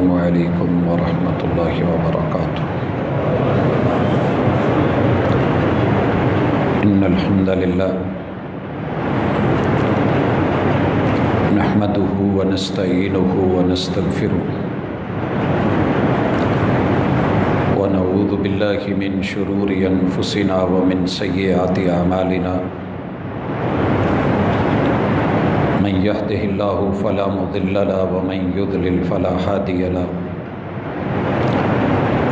السلام علیکم ورحمۃ اللہ وبرکاتہ۔ ان الحمد للہ نحمده ونستعینه ونستغفره ونعوذ باللہ من شرور انفسنا ومن سیئات اعمالنا، من يهده الله فلا مضل له ومن يضلل فلا هادي له،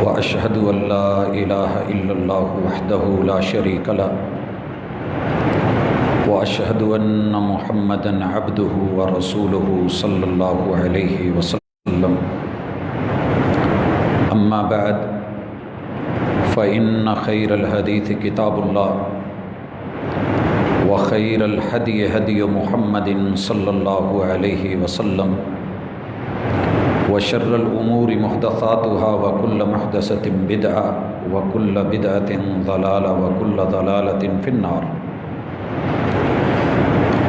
وأشهد أن لا إله إلا الله وحده لا شريك له، وأشهد أن محمدا عبده ورسوله صلى الله عليه وسلم۔ أما بعد فإن خير الحديث كتاب الله، وخير الهدي هدي محمد صلى الله عليه وسلم، وشر الأمور محدثاتها وكل محدثة بدعة وكل بدعة ضلالة وكل ضلالة في النار۔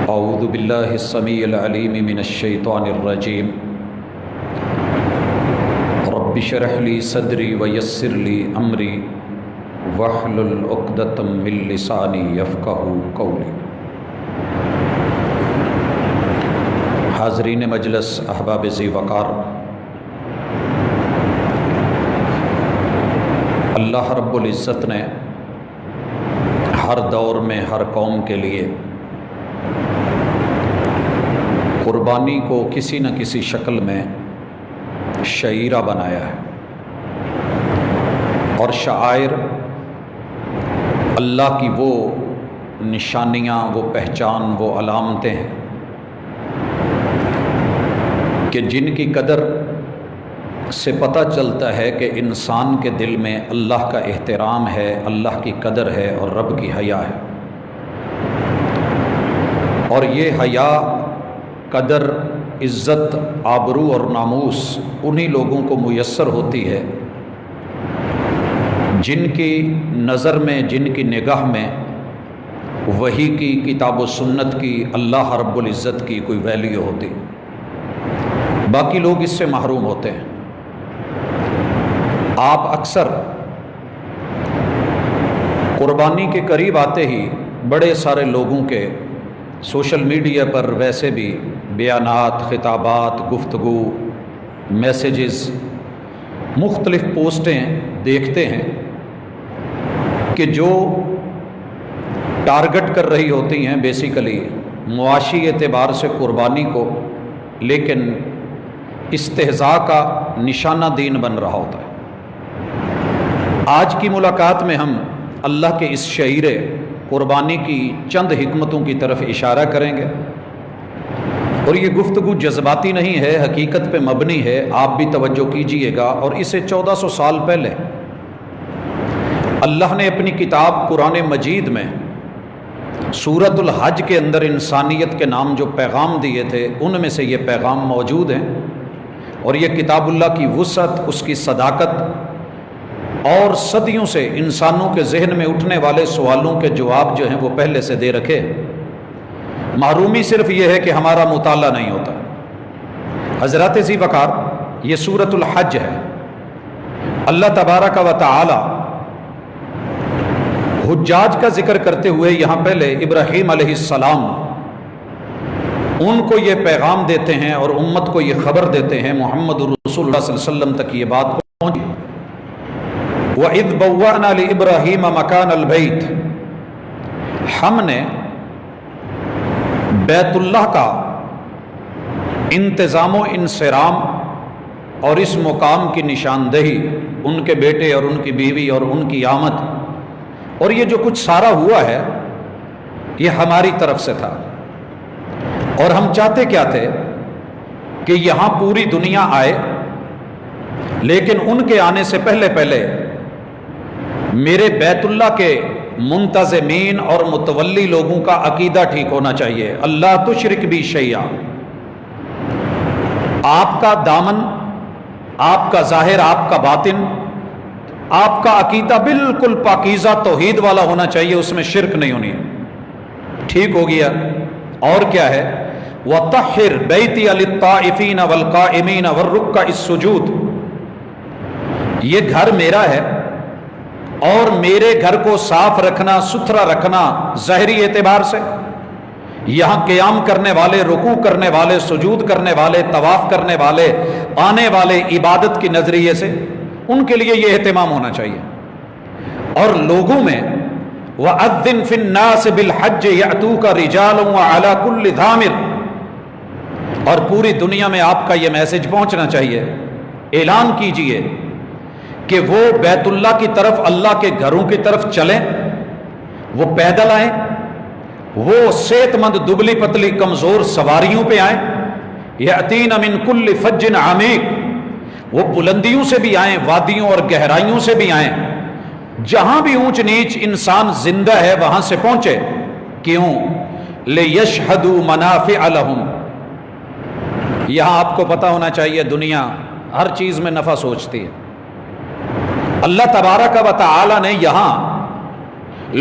أعوذ بالله السميع العليم من الشيطان الرجيم، رب اشرح لي صدري ويسر لي أمري واحلل عقدة من لساني يفقهوا قولي۔ حاضرین مجلس، احباب ذی وقار، اللہ رب العزت نے ہر دور میں ہر قوم کے لیے قربانی کو کسی نہ کسی شکل میں شعیرہ بنایا ہے، اور شعائر اللہ کی وہ نشانیاں، وہ پہچان، وہ علامتیں ہیں کہ جن کی قدر سے پتہ چلتا ہے کہ انسان کے دل میں اللہ کا احترام ہے، اللہ کی قدر ہے اور رب کی حیا ہے۔ اور یہ حیا، قدر، عزت، آبرو اور ناموس انہی لوگوں کو میسر ہوتی ہے جن کی نظر میں، جن کی نگاہ میں وحی کی، کتاب و سنت کی، اللہ رب العزت کی کوئی ویلیو ہوتی، باقی لوگ اس سے محروم ہوتے ہیں۔ آپ اکثر قربانی کے قریب آتے ہی بڑے سارے لوگوں کے سوشل میڈیا پر ویسے بھی بیانات، خطابات، گفتگو، میسیجز، مختلف پوسٹیں دیکھتے ہیں کہ جو ٹارگٹ کر رہی ہوتی ہیں بیسیکلی معاشی اعتبار سے قربانی کو، لیکن استہزاء کا نشانہ دین بن رہا ہوتا ہے۔ آج کی ملاقات میں ہم اللہ کے اس شعیرے قربانی کی چند حکمتوں کی طرف اشارہ کریں گے، اور یہ گفتگو جذباتی نہیں ہے، حقیقت پہ مبنی ہے، آپ بھی توجہ کیجئے گا۔ اور اسے 1400 سال پہلے اللہ نے اپنی کتاب قرآن مجید میں سورۃ الحج کے اندر انسانیت کے نام جو پیغام دیے تھے، ان میں سے یہ پیغام موجود ہیں، اور یہ کتاب اللہ کی وسعت، اس کی صداقت، اور صدیوں سے انسانوں کے ذہن میں اٹھنے والے سوالوں کے جواب جو ہیں وہ پہلے سے دے رکھے۔ محرومی صرف یہ ہے کہ ہمارا مطالعہ نہیں ہوتا۔ حضرات ذی وقار، یہ سورۃ الحج ہے۔ اللہ تبارک و تعالی حجاج کا ذکر کرتے ہوئے یہاں پہلے ابراہیم علیہ السلام ان کو یہ پیغام دیتے ہیں اور امت کو یہ خبر دیتے ہیں، محمد رسول اللہ صلی اللہ علیہ وسلم تک یہ بات پہنچی۔ وَإِذْ بَوَّأْنَا لِإِبْرَاهِيمَ مَكَانَ الْبَيْتِ، ہم نے بیت اللہ کا انتظام و انصرام اور اس مقام کی نشاندہی، ان کے بیٹے اور ان کی بیوی اور ان کی آمد، اور یہ جو کچھ سارا ہوا ہے یہ ہماری طرف سے تھا۔ اور ہم چاہتے کیا تھے کہ یہاں پوری دنیا آئے، لیکن ان کے آنے سے پہلے پہلے میرے بیت اللہ کے منتظمین اور متولی لوگوں کا عقیدہ ٹھیک ہونا چاہیے۔ اللہ تشرک بی شیئا، آپ کا دامن، آپ کا ظاہر، آپ کا باطن، آپ کا عقیدہ بالکل پاکیزہ توحید والا ہونا چاہیے، اس میں شرک نہیں ہونی ہے۔ ٹھیک ہو گیا۔ اور کیا ہے؟ وطہر بیتی للطائفین والقائمین والرکع السجود، یہ گھر میرا ہے اور میرے گھر کو صاف رکھنا، ستھرا رکھنا ظاہری اعتبار سے، یہاں قیام کرنے والے، رکوع کرنے والے، سجود کرنے والے، طواف کرنے والے، آنے والے عبادت کی نظریے سے ان کے لیے یہ اہتمام ہونا چاہیے۔ اور لوگوں میں وَأَذِّن فِي النَّاسِ بِالْحَجِّ يَأْتُوكَ رِجَالٌ وَعَلَى كُلِّ ضَامِرٍ، اور پوری دنیا میں آپ کا یہ میسج پہنچنا چاہیے، اعلان کیجئے کہ وہ بیت اللہ کی طرف، اللہ کے گھروں کی طرف چلیں، وہ پیدل آئیں، وہ صحت مند دبلی پتلی کمزور سواریوں پہ آئیں، یأتین من کل فج عمیق، وہ بلندیوں سے بھی آئیں، وادیوں اور گہرائیوں سے بھی آئیں، جہاں بھی اونچ نیچ انسان زندہ ہے وہاں سے پہنچے۔ کیوں؟ لیشہدوا منافع لہم، یہاں آپ کو پتہ ہونا چاہیے دنیا ہر چیز میں نفع سوچتی ہے۔ اللہ تبارک و تعالی نے یہاں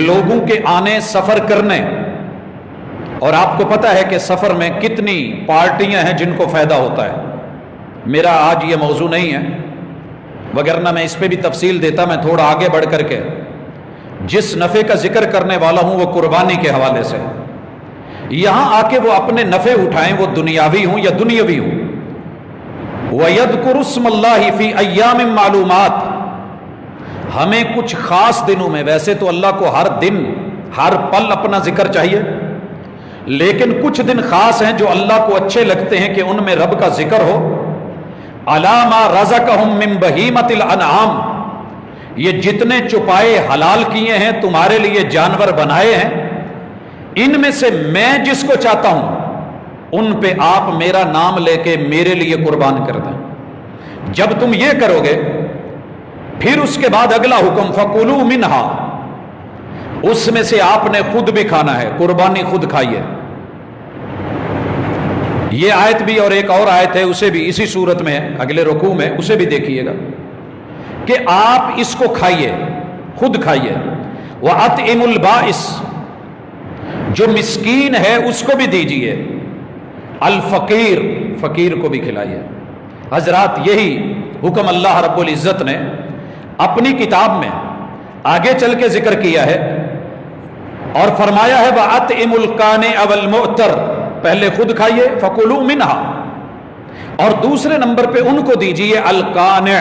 لوگوں کے آنے، سفر کرنے، اور آپ کو پتہ ہے کہ سفر میں کتنی پارٹیاں ہیں جن کو فائدہ ہوتا ہے۔ میرا آج یہ موضوع نہیں ہے، وگرنہ میں اس پہ بھی تفصیل دیتا، میں تھوڑا آگے بڑھ کر کے جس نفع کا ذکر کرنے والا ہوں وہ قربانی کے حوالے سے۔ یہاں آ کے وہ اپنے نفع اٹھائیں، وہ دنیاوی ہوں یا دنیاوی ہوں۔ وَيَذْكُرُ اسْمَ اللَّهِ فِي أَيَّامٍ مَّعْلُومَاتٍ، ہمیں کچھ خاص دنوں میں، ویسے تو اللہ کو ہر دن ہر پل اپنا ذکر چاہیے، لیکن کچھ دن خاص ہیں جو اللہ کو اچھے لگتے ہیں کہ ان میں رب کا ذکر ہو۔ عَلَىٰ مَا رَزَقَهُم مِّن بَهِیمَةِ الْأَنْعَامِ، یہ جتنے چپائے حلال کیے ہیں تمہارے لیے جانور بنائے ہیں، ان میں سے میں جس کو چاہتا ہوں ان پہ آپ میرا نام لے کے میرے لیے قربان کر دیں۔ جب تم یہ کرو گے پھر اس کے بعد اگلا حکم فَكُلُوا مِنْهَا، اس میں سے آپ نے خود بھی کھانا ہے، قربانی خود کھائیے۔ یہ آیت بھی اور ایک اور آیت ہے، اسے بھی اسی صورت میں ہے، اگلے رکوع میں، اسے بھی دیکھیے گا کہ آپ اس کو کھائیے، خود کھائیے۔ وَأَطْعِمُوا الْبَائِسَ، جو مسکین ہے اس کو بھی دیجئے، الفقیر، فقیر کو بھی کھلائیے۔ حضرات یہی حکم اللہ رب العزت نے اپنی کتاب میں آگے چل کے ذکر کیا ہے اور فرمایا ہے وَأَطْعِمُوا الْقَانِعَ وَالْمُعْتَرَّ، پہلے خود کھائیے فَكُلُوا مِنْهَا، اور دوسرے نمبر پہ ان کو دیجئے القانع،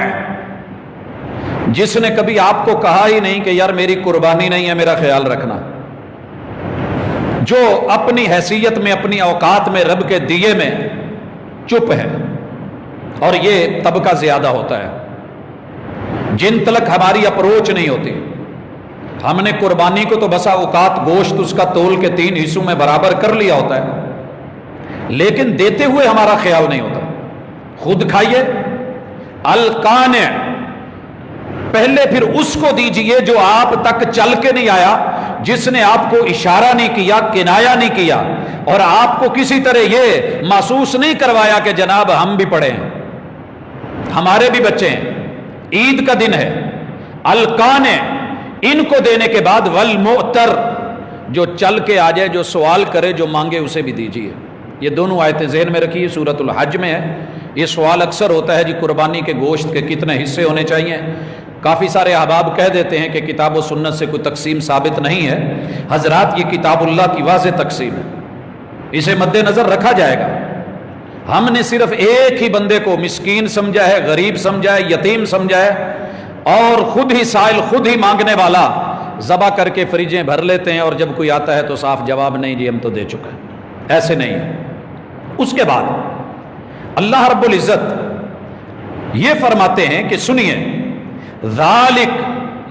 جس نے کبھی آپ کو کہا ہی نہیں کہ یار میری قربانی نہیں ہے، میرا خیال رکھنا، جو اپنی حیثیت میں، اپنی اوقات میں، رب کے دیے میں چپ ہے، اور یہ طبقہ زیادہ ہوتا ہے جن تلک ہماری اپروچ نہیں ہوتی۔ ہم نے قربانی کو تو بسا اوقات گوشت اس کا تول کے 3 حصوں میں برابر کر لیا ہوتا ہے، لیکن دیتے ہوئے ہمارا خیال نہیں ہوتا۔ خود کھائیے القانع، پہلے پھر اس کو دیجئے جو آپ تک چل کے نہیں آیا، جس نے آپ کو اشارہ نہیں کیا، کنایا نہیں کیا، اور آپ کو کسی طرح یہ محسوس نہیں کروایا کہ جناب ہم بھی پڑھے ہیں، ہمارے بھی بچے ہیں، عید کا دن ہے۔ القانع، ان کو دینے کے بعد والمعتر، جو چل کے آ جائے، جو سوال کرے، جو مانگے اسے بھی دیجئے۔ یہ دونوں آیتیں ذہن میں رکھیے، سورۃ الحج میں ہے۔ یہ سوال اکثر ہوتا ہے جی قربانی کے گوشت کے کتنے حصے ہونے چاہیے، کافی سارے احباب کہہ دیتے ہیں کہ کتاب و سنت سے کوئی تقسیم ثابت نہیں ہے۔ حضرات یہ کتاب اللہ کی واضح تقسیم ہے، اسے مد نظر رکھا جائے گا۔ ہم نے صرف ایک ہی بندے کو مسکین سمجھا ہے، غریب سمجھا ہے، یتیم سمجھا ہے، اور خود ہی سائل، خود ہی مانگنے والا ذبح کر کے فریجیں بھر لیتے ہیں، اور جب کوئی آتا ہے تو صاف جواب نہیں جی ہم تو دے چکے ہیں، ایسے نہیں ہے۔ اس کے بعد اللہ رب العزت یہ فرماتے ہیں کہ سنیے، ذالک،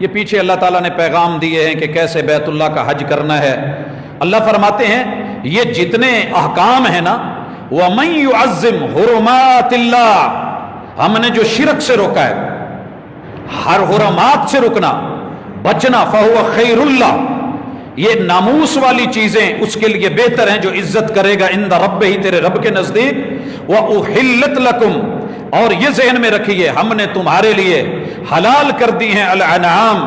یہ پیچھے اللہ تعالیٰ نے پیغام دیے ہیں کہ کیسے بیت اللہ کا حج کرنا ہے۔ اللہ فرماتے ہیں یہ جتنے احکام ہیں نا، وَمَن يُعَظِّمْ حُرُمَاتِ اللَّهِ، ہم نے جو شرک سے روکا ہے، ہر حرمات سے رکنا، بچنا، فَهُوَ خَيْرُ اللَّهِ، یہ ناموس والی چیزیں اس کے لیے بہتر ہیں جو عزت کرے گا عند ربہ، تیرے رب کے نزدیک۔ وَأُحِلَّتْ لَكُمْ، اور یہ ذہن میں رکھیے ہم نے تمہارے لیے حلال کر دی ہیں الانعام،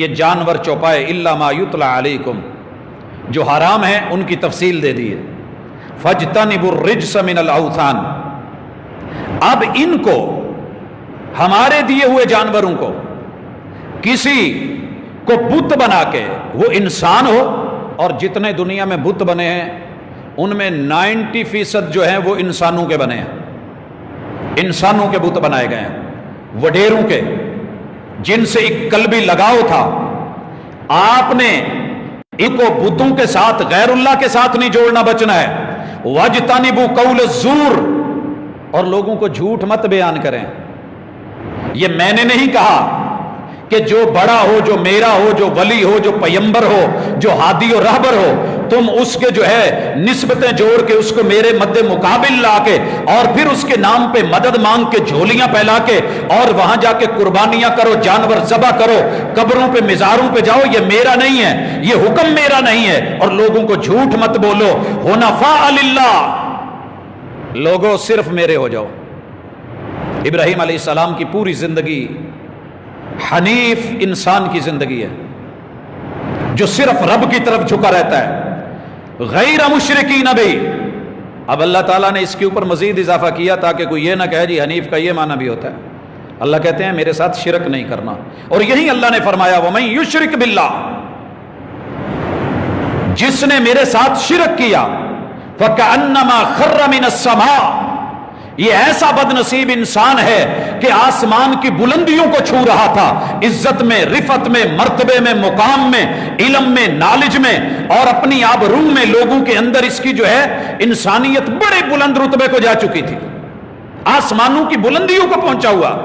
یہ جانور چوپائے، الا ما یتلی علیکم، جو حرام ہیں ان کی تفصیل دے دی ہے۔ فاجتنبوا الرجس من الاوثان. اب ان کو ہمارے دیے ہوئے جانوروں کو کسی کو بت بنا کے، وہ انسان ہو، اور جتنے دنیا میں بت بنے ہیں ان میں 90% جو ہیں وہ انسانوں کے بنے ہیں، انسانوں کے بت بنائے گئے ہیں، وڈیروں کے، جن سے ایک قلبی لگاؤ تھا. آپ نے ان کو بتوں کے ساتھ، غیر اللہ کے ساتھ نہیں جوڑنا، بچنا ہے. وَاجْتَنِبُوا قَوْلَ الزُّورِ، اور لوگوں کو جھوٹ مت بیان کریں. یہ میں نے نہیں کہا کہ جو بڑا ہو، جو میرا ہو، جو ولی ہو، جو پیمبر ہو، جو ہادی و رہبر ہو، تم اس کے جو ہے نسبتیں جوڑ کے اس کو میرے مد مقابل لا کے اور پھر اس کے نام پہ مدد مانگ کے جھولیاں پھیلا کے اور وہاں جا کے قربانیاں کرو، جانور ذبح کرو، قبروں پہ مزاروں پہ جاؤ. یہ میرا نہیں ہے، یہ حکم میرا نہیں ہے. اور لوگوں کو جھوٹ مت بولو. حنفاء للہ، لوگوں صرف میرے ہو جاؤ. ابراہیم علیہ السلام کی پوری زندگی حنیف انسان کی زندگی ہے، جو صرف رب کی طرف جھکا رہتا ہے، غیر مشرکین بھی. اب اللہ تعالیٰ نے اس کے اوپر مزید اضافہ کیا تاکہ کوئی یہ نہ کہے جی حنیف کا یہ معنی بھی ہوتا ہے. اللہ کہتے ہیں میرے ساتھ شرک نہیں کرنا. اور یہی اللہ نے فرمایا وَمَن یشرک باللہ، جس نے میرے ساتھ شرک کیا فَكَأَنَّمَا خَرَّ مِنَ السَّمَاءِ، یہ ایسا بد نصیب انسان ہے کہ آسمان کی بلندیوں کو چھو رہا تھا، عزت میں، رفت میں، مرتبے میں، مقام میں، علم میں، نالج میں، اور اپنی آبرو میں لوگوں کے اندر اس کی جو ہے انسانیت بڑے بلند رتبے کو جا چکی تھی، آسمانوں کی بلندیوں کو پہنچا ہوا.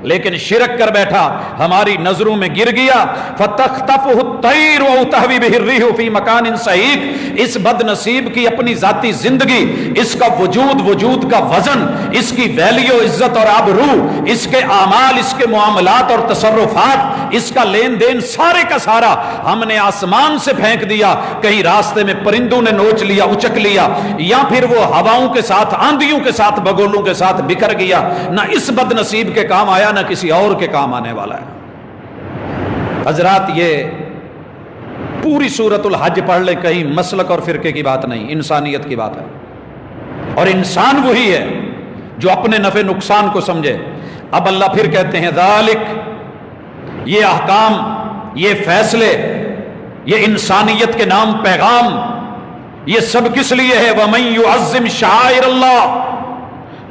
لیکن شرک کر بیٹھا، ہماری نظروں میں گر گیا. فَتَخْطَفُهُ الطَّيْرُ أَوْ تَهْوِي بِهِ الرِّيحُ فِي مَكَانٍ سَحِيقٍ. اس بد نصیب کی اپنی ذاتی زندگی، اس کا وجود کا وزن، اس کی ویلیو، عزت اور آبرو، اس کے اعمال، اس کے معاملات اور تصرفات، اس کا لین دین، سارے کا سارا ہم نے آسمان سے پھینک دیا. کہیں راستے میں پرندوں نے نوچ لیا، اچک لیا، یا پھر وہ ہواؤں کے ساتھ، آندھیوں کے ساتھ، بگولوں کے ساتھ بکھر گیا. نہ اس بد نصیب کے کام آیا، نہ کسی اور کے کام آنے والا ہے. حضرات یہ پوری سورۃ الحج پڑھ لیں، کہیں مسلک اور فرقے کی بات نہیں، انسانیت کی بات ہے. اور انسان وہی ہے جو اپنے نفع نقصان کو سمجھے. اب اللہ پھر کہتے ہیں ذالک، یہ احکام، یہ فیصلے، یہ انسانیت کے نام پیغام، یہ سب کس لیے ہے؟ وَمَن يُعَظِّمْ شَعَائِرَ اللَّهِ.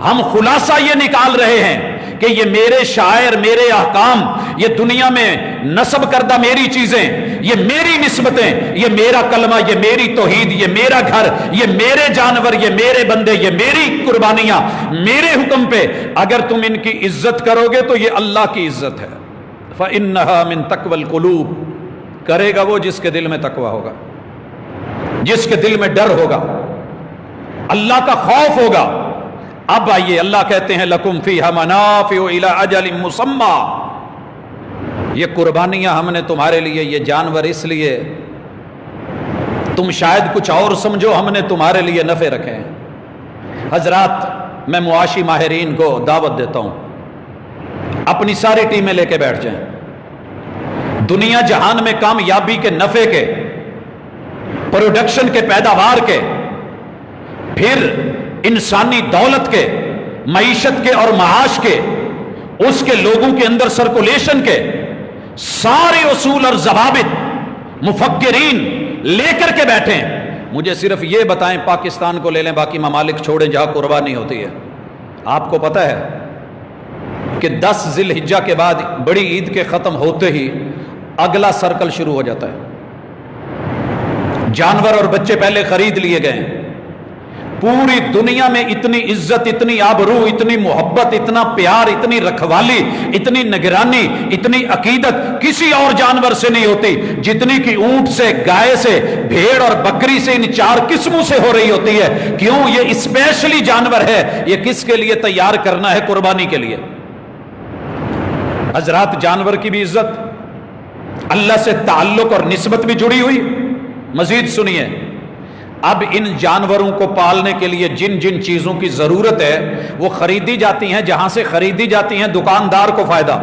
ہم خلاصہ یہ نکال رہے ہیں کہ یہ میرے شاعر، میرے احکام، یہ دنیا میں نصب کردہ میری چیزیں، یہ میری نسبتیں، یہ میرا کلمہ، یہ میری توحید، یہ میرا گھر، یہ میرے جانور، یہ میرے بندے، یہ میری قربانیاں، میرے حکم پہ اگر تم ان کی عزت کرو گے تو یہ اللہ کی عزت ہے. فَإِنَّهَا مِن تَقْوَى الْقُلُوبِ، کرے گا وہ جس کے دل میں تقوی ہوگا، جس کے دل میں ڈر ہوگا، اللہ کا خوف ہوگا. اب آئیے اللہ کہتے ہیں لکم فیہا منافع الی اجل مسمی. یہ قربانیاں ہم نے تمہارے لیے، یہ جانور اس لیے، تم شاید کچھ اور سمجھو، ہم نے تمہارے لیے نفع رکھے ہیں. حضرات میں معاشی ماہرین کو دعوت دیتا ہوں، اپنی ساری ٹیمیں لے کے بیٹھ جائیں. دنیا جہان میں کامیابی کے، نفع کے، پروڈکشن کے، پیداوار کے، پھر انسانی دولت کے، معیشت کے اور معاش کے، اس کے لوگوں کے اندر سرکولیشن کے سارے اصول اور ضوابط مفکرین لے کر کے بیٹھے ہیں. مجھے صرف یہ بتائیں، پاکستان کو لے لیں، باقی ممالک چھوڑیں جہاں قربانی ہوتی ہے. آپ کو پتہ ہے کہ 10 ذی الحجہ کے بعد بڑی عید کے ختم ہوتے ہی اگلا سرکل شروع ہو جاتا ہے. جانور اور بچے پہلے خرید لیے گئے ہیں. پوری دنیا میں اتنی عزت، اتنی آبرو، اتنی محبت، اتنا پیار، اتنی رکھوالی، اتنی نگرانی، اتنی عقیدت کسی اور جانور سے نہیں ہوتی جتنی کہ اونٹ سے، گائے سے، بھیڑ اور بکری سے، ان 4 قسموں سے ہو رہی ہوتی ہے. کیوں؟ یہ اسپیشلی جانور ہے. یہ کس کے لیے تیار کرنا ہے؟ قربانی کے لیے. حضرات جانور کی بھی عزت، اللہ سے تعلق اور نسبت بھی جڑی ہوئی. مزید سنیے، اب ان جانوروں کو پالنے کے لیے جن جن چیزوں کی ضرورت ہے وہ خریدی جاتی ہیں. جہاں سے خریدی جاتی ہیں دکاندار کو فائدہ.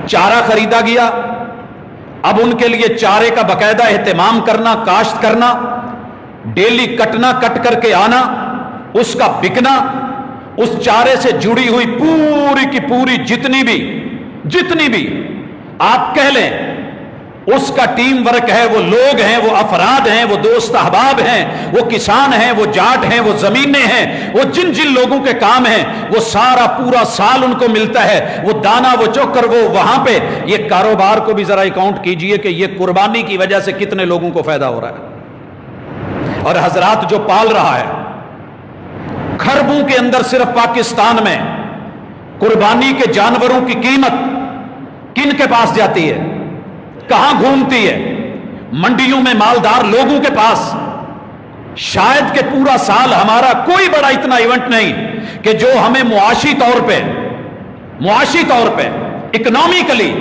چارہ خریدا گیا، اب ان کے لیے چارے کا باقاعدہ اہتمام کرنا، کاشت کرنا، ڈیلی کٹنا، کٹ کر کے آنا، اس کا بکنا، اس چارے سے جڑی ہوئی پوری کی پوری جتنی بھی آپ کہہ لیں اس کا ٹیم ورک ہے، وہ لوگ ہیں، وہ افراد ہیں، وہ دوست احباب ہیں، وہ کسان ہیں، وہ جاٹ ہیں، وہ زمینیں ہیں، وہ جن جن لوگوں کے کام ہیں، وہ سارا پورا سال ان کو ملتا ہے، وہ دانا، وہ چوکر، وہ وہاں پہ. یہ کاروبار کو بھی ذرا اکاؤنٹ کیجئے کہ یہ قربانی کی وجہ سے کتنے لوگوں کو فائدہ ہو رہا ہے. اور حضرات جو پال رہا ہے، خربوں کے اندر صرف پاکستان میں قربانی کے جانوروں کی قیمت کن کے پاس جاتی ہے، کہاں گھومتی ہے؟ منڈیوں میں مالدار لوگوں کے پاس. شاید کہ پورا سال ہمارا کوئی بڑا اتنا ایونٹ نہیں کہ جو ہمیں معاشی طور پہ اکنامیکلی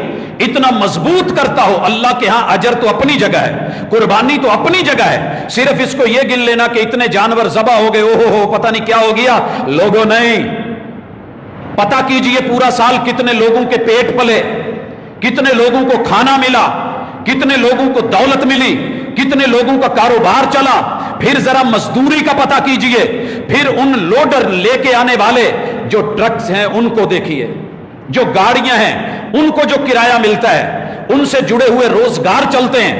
اتنا مضبوط کرتا ہو. اللہ کے ہاں اجر تو اپنی جگہ ہے، قربانی تو اپنی جگہ ہے. صرف اس کو یہ گن لینا کہ اتنے جانور ذبح ہو گئے، اوہ پتہ نہیں کیا ہو گیا، لوگوں نہیں. پتہ کیجئے پورا سال کتنے لوگوں کے پیٹ پلے، کتنے لوگوں کو کھانا ملا، کتنے لوگوں کو دولت ملی، کتنے لوگوں کا کاروبار چلا. پھر ذرا مزدوری کا پتہ کیجئے، پھر ان لوڈر لے کے آنے والے جو ٹرکس ہیں ان کو دیکھیے، جو گاڑیاں ہیں ان کو جو کرایہ ملتا ہے، ان سے جڑے ہوئے روزگار چلتے ہیں،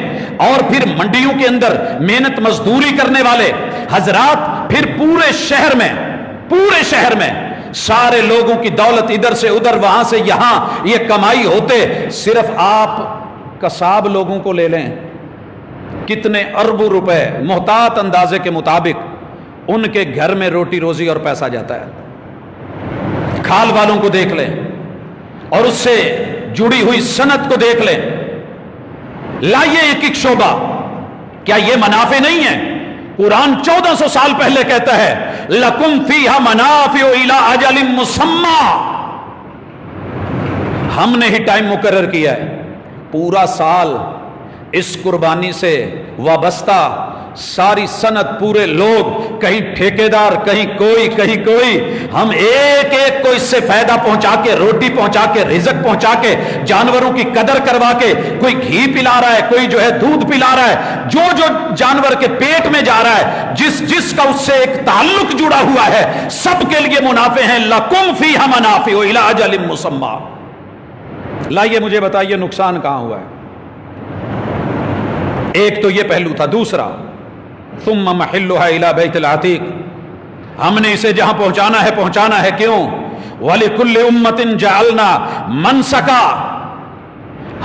اور پھر منڈیوں کے اندر محنت مزدوری کرنے والے حضرات. پھر پورے شہر میں سارے لوگوں کی دولت ادھر سے ادھر، وہاں سے یہاں یہ کمائی ہوتے. صرف آپ قصاب لوگوں کو لے لیں، کتنے اربوں روپے محتاط اندازے کے مطابق ان کے گھر میں روٹی روزی اور پیسہ جاتا ہے. کھال والوں کو دیکھ لیں اور اس سے جڑی ہوئی صنعت کو دیکھ لیں. لائیے ایک شعبہ، کیا یہ منافع نہیں ہے؟ قرآن 1400 سال پہلے کہتا ہے لَكُمْ فِيهَا مَنَافِعُ إِلَىٰ أَجَلٍ مُّسَمًّى. ہم نے ہی ٹائم مقرر کیا ہے. پورا سال اس قربانی سے وابستہ ساری صنعت، پورے لوگ، کہیں ٹھیکیدار، کہیں کوئی، ہم ایک کو اس سے فائدہ پہنچا کے، روٹی پہنچا کے، رزق پہنچا کے، جانوروں کی قدر کروا کے، کوئی گھی پلا رہا ہے، کوئی جو ہے دودھ پلا رہا ہے، جو جانور کے پیٹ میں جا رہا ہے، جس کا اس سے ایک تعلق جڑا ہوا ہے، سب کے لیے منافع ہیں. لَكُمْ فِيهَا مَنَافِعُ إِلَىٰ أَجَلٍ مُّسَمًّى. لائیے مجھے بتائیے نقصان کہاں ہوا ہے؟ ایک تو یہ پہلو تھا. دوسرا ثم محلها الى بیت العتیق. ہم نے اسے جہاں پہنچانا ہے. کیوں؟ وَلِكُلِّ أُمَّةٍ جَعَلْنَا مَنْسَكًا.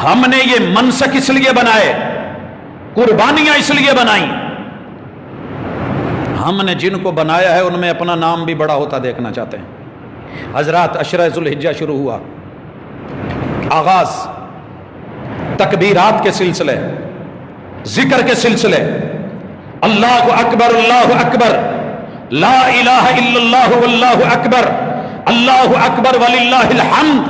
ہم نے یہ منسک اس لیے بنائے، قربانیاں اس لیے بنائیں. ہم نے جن کو بنایا ہے ان میں اپنا نام بھی بڑا ہوتا دیکھنا چاہتے ہیں. حضرات عشرہ ذوالحجہ شروع ہوا، آغاز تکبیرات کے سلسلے، ذکر کے سلسلے، اللہ اکبر لا الہ الا اللہ واللہ اکبر، اللہ اکبر وللہ الحمد.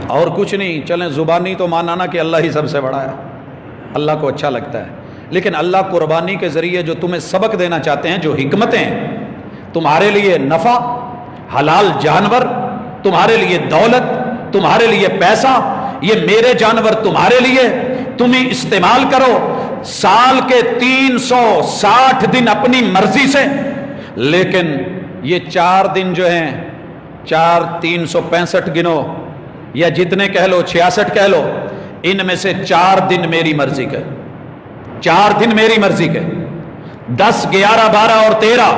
اور کچھ نہیں. چلیں زبانی تو ماننا کہ اللہ ہی سب سے بڑا ہے، اللہ کو اچھا لگتا ہے، لیکن اللہ قربانی کے ذریعے جو تمہیں سبق دینا چاہتے ہیں، جو حکمتیں، تمہارے لیے نفع، حلال جانور، تمہارے لیے دولت، تمہارے لیے پیسہ، یہ میرے جانور تمہارے لیے، تم ہی استعمال کرو. سال کے 360 دن اپنی مرضی سے، لیکن یہ 4 دن جو ہیں، 365 گنو یا جتنے کہہ لو، 66 کہہ لو، ان میں سے 4 دن میری مرضی کے، 4 دن میری مرضی کے، 10 11 12 اور 13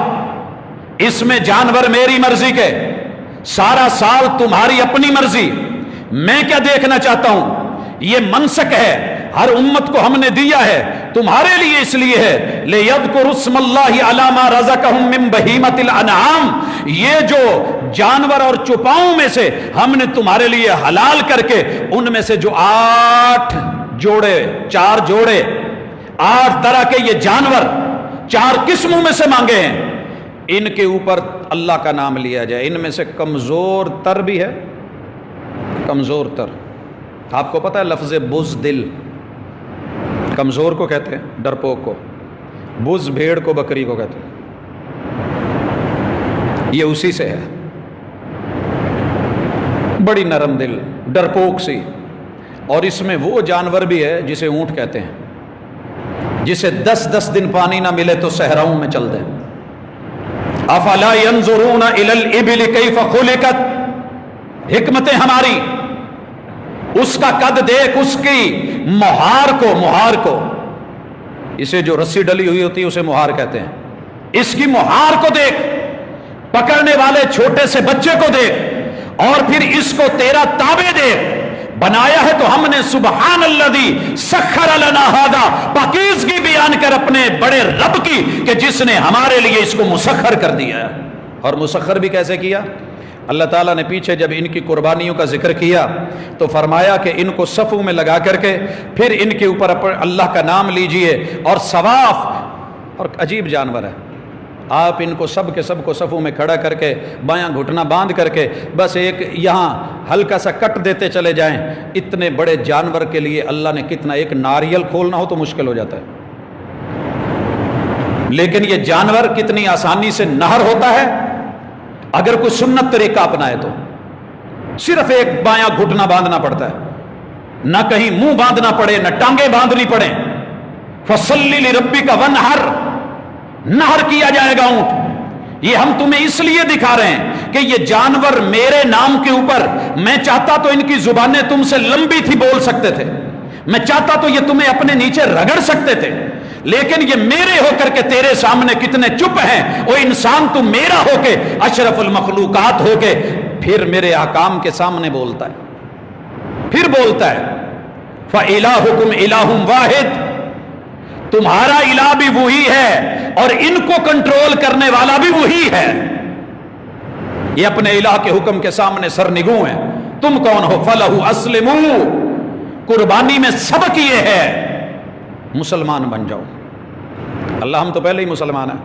اس میں جانور میری مرضی کے، سارا سال تمہاری اپنی مرضی. میں کیا دیکھنا چاہتا ہوں؟ یہ منسک ہے، ہر امت کو ہم نے دیا ہے، تمہارے لیے اس لیے ہے لِيَذْكُرُوا اسْمَ اللَّهِ عَلَىٰ مَا رَزَقَهُم مِّن بَهِيمَةِ الْأَنْعَامِ. یہ جو جانور اور چوپاؤں میں سے ہم نے تمہارے لیے حلال کر کے، ان میں سے جو 8 جوڑے، 4 جوڑے، 8 طرح کے یہ جانور 4 قسموں میں سے مانگے ہیں، ان کے اوپر اللہ کا نام لیا جائے. ان میں سے کمزور تر بھی ہے، کمزور تر. آپ کو پتہ ہے لفظ بزدل کمزور کو کہتے ہیں، ڈرپوک کو. بز بھیڑ کو، بکری کو کہتے ہیں. یہ اسی سے ہے، بڑی نرم دل، ڈرپوک سی. اور اس میں وہ جانور بھی ہے جسے اونٹ کہتے ہیں، جسے 10 دن پانی نہ ملے تو صحراؤں میں چل دیں. افلا ينظرون الى الابل كيف خلقت، حکمتیں ہماری، اس کا قد دیکھ، اس کی مہار کو اسے جو رسی ڈلی ہوئی ہوتی ہے اسے مہار کہتے ہیں، اس کی مہار کو دیکھ، پکڑنے والے چھوٹے سے بچے کو دیکھ، اور پھر اس کو تیرا تابع دیکھ. بنایا ہے تو ہم نے سبحان الذی سخر لنا ھذا، پاکیزگی بیان کر اپنے بڑے رب کی کہ جس نے ہمارے لیے اس کو مسخر کر دیا ہے. اور مسخر بھی کیسے کیا؟ اللہ تعالیٰ نے پیچھے جب ان کی قربانیوں کا ذکر کیا تو فرمایا کہ ان کو صفوں میں لگا کر کے پھر ان کے اوپر اللہ کا نام لیجئے، اور ثواف، اور عجیب جانور ہے، آپ ان کو سب کے سب کو صفوں میں کھڑا کر کے بایاں گھٹنا باندھ کر کے بس ایک یہاں ہلکا سا کٹ دیتے چلے جائیں. اتنے بڑے جانور کے لیے اللہ نے کتنا، ایک ناریل کھولنا ہو تو مشکل ہو جاتا ہے، لیکن یہ جانور کتنی آسانی سے نہر ہوتا ہے اگر کوئی سنت طریقہ اپنائے تو. صرف ایک بایاں گھٹنا باندھنا پڑتا ہے، نہ کہیں منہ باندھنا پڑے، نہ ٹانگیں باندھنی پڑیں. فَصَلِّ لِرَبِّكَ وَانْحَرْ، نہر کیا جائے گا اونٹ. یہ ہم تمہیں اس لیے دکھا رہے ہیں کہ یہ جانور میرے نام کے اوپر، میں چاہتا تو ان کی زبانیں تم سے لمبی تھی، بول سکتے تھے، میں چاہتا تو یہ تمہیں اپنے نیچے رگڑ سکتے تھے، لیکن یہ میرے ہو کر کے تیرے سامنے کتنے چپ ہیں. وہ انسان تو میرا ہو کے، اشرف المخلوقات ہو کے، پھر میرے احکام کے سامنے بولتا ہے، پھر بولتا ہے فَإِلَٰهُكُمْ إِلَٰهٌ وَاحِدٌ، تمہارا الہ بھی وہی ہے اور ان کو کنٹرول کرنے والا بھی وہی ہے. یہ اپنے الہ کے حکم کے سامنے سرنگوں ہیں. تم کون ہو؟ فَلَهُ أَسْلِمُوا، قربانی میں سبق یہ ہے مسلمان بن جاؤ. اللہ ہم تو پہلے ہی مسلمان ہیں.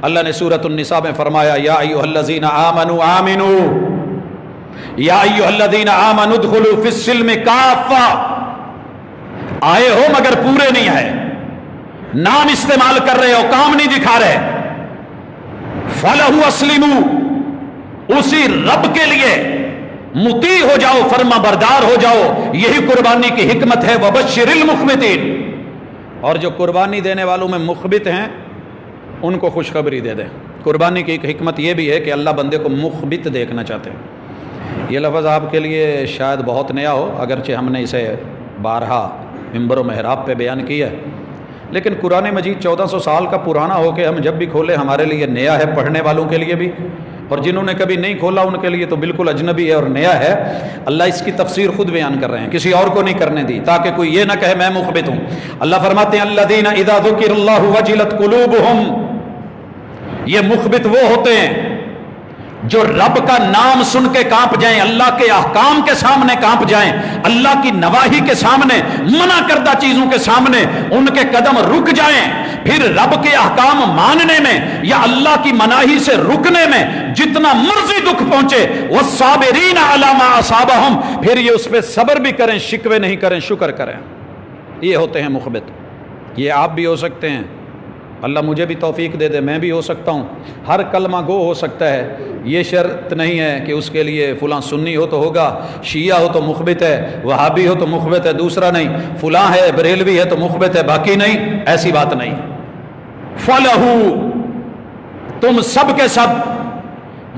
اللہ نے سورۃ النساء میں فرمایا یا ایھا الذین آمنوا آمنوا، یا ایھا الذین آمنوا ادخلوا فی السلم کافہ، آئے ہو مگر پورے نہیں آئے، نام استعمال کر رہے ہو، کام نہیں دکھا رہے. فَلَهُ أَسْلِمُوا، اسی رب کے لیے مطیع ہو جاؤ، فرما بردار ہو جاؤ. یہی قربانی کی حکمت ہے. وَبَشِّرِ الْمُخْبِتِينَ، اور جو قربانی دینے والوں میں مخبت ہیں ان کو خوشخبری دے دیں. قربانی کی ایک حکمت یہ بھی ہے کہ اللہ بندے کو مخبت دیکھنا چاہتے ہیں. یہ لفظ آپ کے لیے شاید بہت نیا ہو، اگرچہ ہم نے اسے بارہا منبر و محراب پہ بیان کیا ہے، لیکن قرآن مجید 1400 سال کا پرانا ہو کے ہم جب بھی کھولے ہمارے لیے نیا ہے، پڑھنے والوں کے لیے بھی، اور جنہوں نے کبھی نہیں کھولا ان کے لیے تو بالکل اجنبی ہے اور نیا ہے. اللہ اس کی تفسیر خود بیان کر رہے ہیں، کسی اور کو نہیں کرنے دی، تاکہ کوئی یہ نہ کہے میں مخبت ہوں. اللہ فرماتے ہیں الذین اذا ذکر اللہ وجلت قلوبہم، یہ مخبت وہ ہوتے ہیں جو رب کا نام سن کے کانپ جائیں، اللہ کے احکام کے سامنے کانپ جائیں، اللہ کی نواہی کے سامنے، منع کردہ چیزوں کے سامنے ان کے قدم رک جائیں. پھر رب کے احکام ماننے میں یا اللہ کی مناہی سے رکنے میں جتنا مرضی دکھ پہنچے، والصابرین علی ما اصابہم، پھر یہ اس پہ صبر بھی کریں، شکوے نہیں کریں، شکر کریں. یہ ہوتے ہیں مخبت. یہ آپ بھی ہو سکتے ہیں، اللہ مجھے بھی توفیق دے دے، میں بھی ہو سکتا ہوں. ہر کلمہ گو ہو سکتا ہے، یہ شرط نہیں ہے کہ اس کے لیے فلاں سنی ہو تو ہوگا، شیعہ ہو تو مخبت ہے، وہابی ہو تو مخبت ہے، دوسرا نہیں، فلاں ہے بریلوی ہے تو مخبت ہے، باقی نہیں. ایسی بات نہیں. فَلَهُ، تم سب کے سب،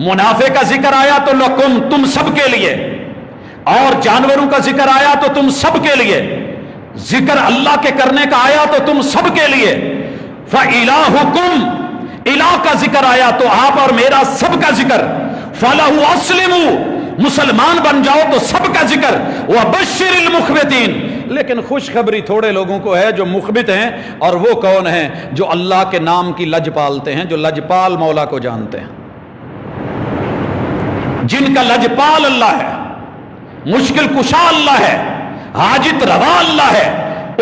منافع کا ذکر آیا تو لکم، تم سب کے لیے، اور جانوروں کا ذکر آیا تو تم سب کے لیے، ذکر اللہ کے کرنے کا آیا تو تم سب کے لیے. فَإِلَٰهُكُمْ، الہ کا ذکر آیا تو آپ اور میرا سب کا ذکر. فَلَهُ أَسْلِمُوا، مسلمان بن جاؤ تو سب کا ذکر. وَبَشِّرِ الْمُخْبِتِينَ، لیکن خوشخبری تھوڑے لوگوں کو ہے جو مخبت ہیں، اور وہ کون ہیں؟ جو اللہ کے نام کی لج پالتے ہیں، جو لجپال مولا کو جانتے ہیں، جن کا لجپال اللہ ہے، مشکل کشا اللہ ہے، حاجت روا اللہ ہے،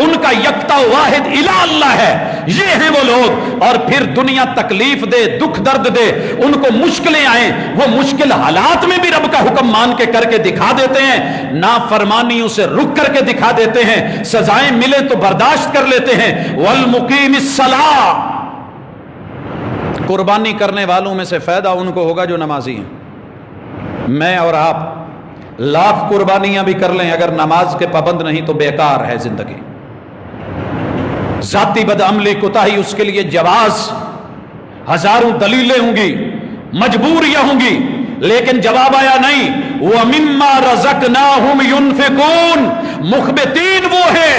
ان کا یکتا واحد الہ اللہ ہے. یہ ہیں وہ لوگ. اور پھر دنیا تکلیف دے، دکھ درد دے، ان کو مشکلیں آئیں، وہ مشکل حالات میں بھی رب کا حکم مان کے کر کے دکھا دیتے ہیں، نافرمانیوں سے رک کر کے دکھا دیتے ہیں، سزائیں ملے تو برداشت کر لیتے ہیں. والمقیم الصلاۃ، قربانی کرنے والوں میں سے فائدہ ان کو ہوگا جو نمازی ہیں. میں اور آپ لاکھ قربانیاں بھی کر لیں، اگر نماز کے پابند نہیں تو بیکار ہے زندگی. ذاتی بدعملی کوتاہی اس کے لیے جواز، ہزاروں دلیلیں ہوں گی، مجبوریاں ہوں گی، لیکن جواب آیا نہیں۔ وَمِمَّا رَزَقْنَاهُمْ يُنْفِقُونَ، مخبتین وہ ہے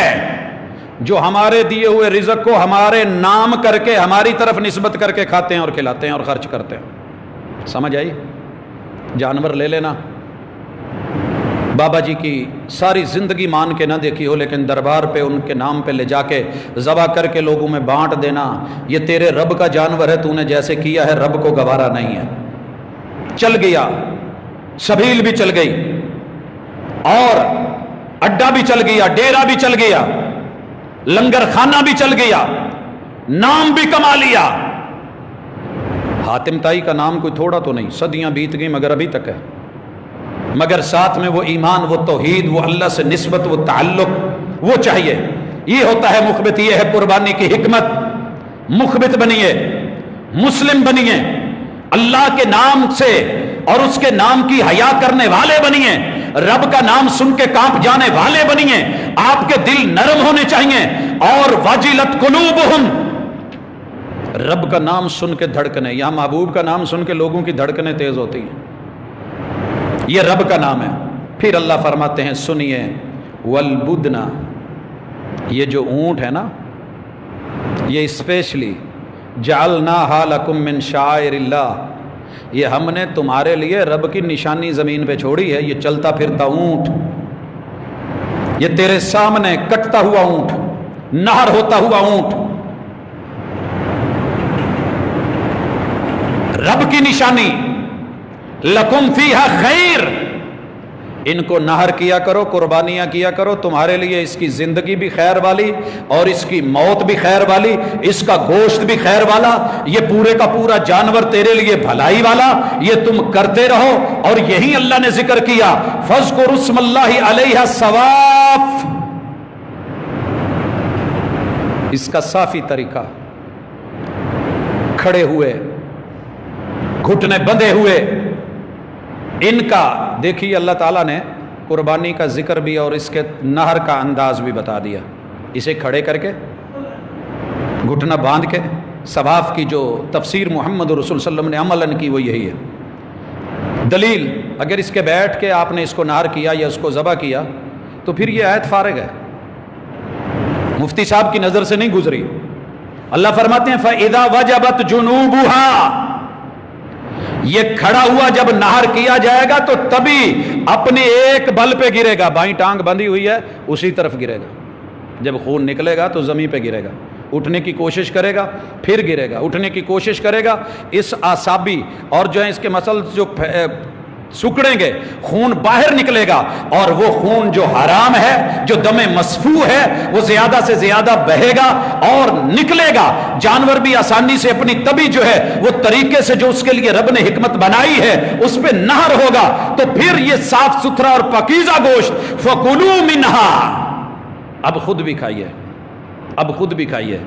جو ہمارے دیے ہوئے رزق کو ہمارے نام کر کے، ہماری طرف نسبت کر کے کھاتے ہیں اور کھلاتے ہیں اور خرچ کرتے ہیں۔ سمجھ آئی؟ جانور لے لینا، بابا جی کی ساری زندگی مان کے نہ دیکھی ہو، لیکن دربار پہ ان کے نام پہ لے جا کے ذبح کر کے لوگوں میں بانٹ دینا، یہ تیرے رب کا جانور ہے، تو نے جیسے کیا ہے رب کو گوارا نہیں ہے۔ چل گیا، سبیل بھی چل گئی، اور اڈا بھی چل گیا، ڈیرا بھی چل گیا، لنگر خانہ بھی چل گیا، نام بھی کما لیا۔ حاتم تائی کا نام کوئی تھوڑا تو نہیں، صدیاں بیت گئی مگر ابھی تک ہے، مگر ساتھ میں وہ ایمان، وہ توحید، وہ اللہ سے نسبت، وہ تعلق، وہ چاہیے۔ یہ ہوتا ہے مخبت، یہ ہے قربانی کی حکمت۔ مخبت بنیے، مسلم بنیے، اللہ کے نام سے اور اس کے نام کی حیا کرنے والے بنیے، رب کا نام سن کے کانپ جانے والے بنیے۔ آپ کے دل نرم ہونے چاہیے، اور وجلت قلوبہم، رب کا نام سن کے دھڑکنے، یا محبوب کا نام سن کے لوگوں کی دھڑکنیں تیز ہوتی ہیں، یہ رب کا نام ہے۔ پھر اللہ فرماتے ہیں سنیے، والبدنا، یہ جو اونٹ ہے نا، یہ اسپیشلی جعلناہا لکم من شعائر اللہ، یہ ہم نے تمہارے لیے رب کی نشانی زمین پہ چھوڑی ہے۔ یہ چلتا پھرتا اونٹ، یہ تیرے سامنے کٹتا ہوا اونٹ، نہر ہوتا ہوا اونٹ، رب کی نشانی۔ لکم فیہا خیر، ان کو نہر کیا کرو، قربانیاں کیا کرو، تمہارے لیے اس کی زندگی بھی خیر والی اور اس کی موت بھی خیر والی، اس کا گوشت بھی خیر والا، یہ پورے کا پورا جانور تیرے لیے بھلائی والا، یہ تم کرتے رہو۔ اور یہی اللہ نے ذکر کیا، فاذکروا اسم اللہ علیہا صواف، اس کا صافی طریقہ، کھڑے ہوئے، گھٹنے بندھے ہوئے، ان کا دیکھیے اللہ تعالیٰ نے قربانی کا ذکر بھی اور اس کے نہر کا انداز بھی بتا دیا۔ اسے کھڑے کر کے، گھٹنا باندھ کے، ثواف کی جو تفسیر محمد رسول صلی اللہ علیہ وسلم نے عملاً کی وہ یہی ہے۔ دلیل، اگر اس کے بیٹھ کے آپ نے اس کو نہر کیا یا اس کو ذبح کیا تو پھر یہ آیت فارغ ہے، مفتی صاحب کی نظر سے نہیں گزری۔ اللہ فرماتے ہیں فَإِذَا وَجَبَتْ جُنُوبُهَا، یہ کھڑا ہوا جب نہر کیا جائے گا تو تبھی اپنے ایک بل پہ گرے گا، بائیں ٹانگ بندھی ہوئی ہے اسی طرف گرے گا، جب خون نکلے گا تو زمین پہ گرے گا، اٹھنے کی کوشش کرے گا پھر گرے گا، اٹھنے کی کوشش کرے گا، اس اعصابی اور جو ہے اس کے مسلز جو سکڑیں گے، خون باہر نکلے گا، اور وہ خون جو حرام ہے، جو دم مسفوح ہے، وہ زیادہ سے زیادہ بہے گا اور نکلے گا۔ جانور بھی آسانی سے اپنی طبی جو ہے وہ طریقے سے جو اس کے لیے رب نے حکمت بنائی ہے اس پہ نہر ہوگا، تو پھر یہ صاف ستھرا اور پاکیزہ گوشت، فَكُلُوا مِنْهَا، اب خود بھی کھائیے، اب خود بھی کھائیے،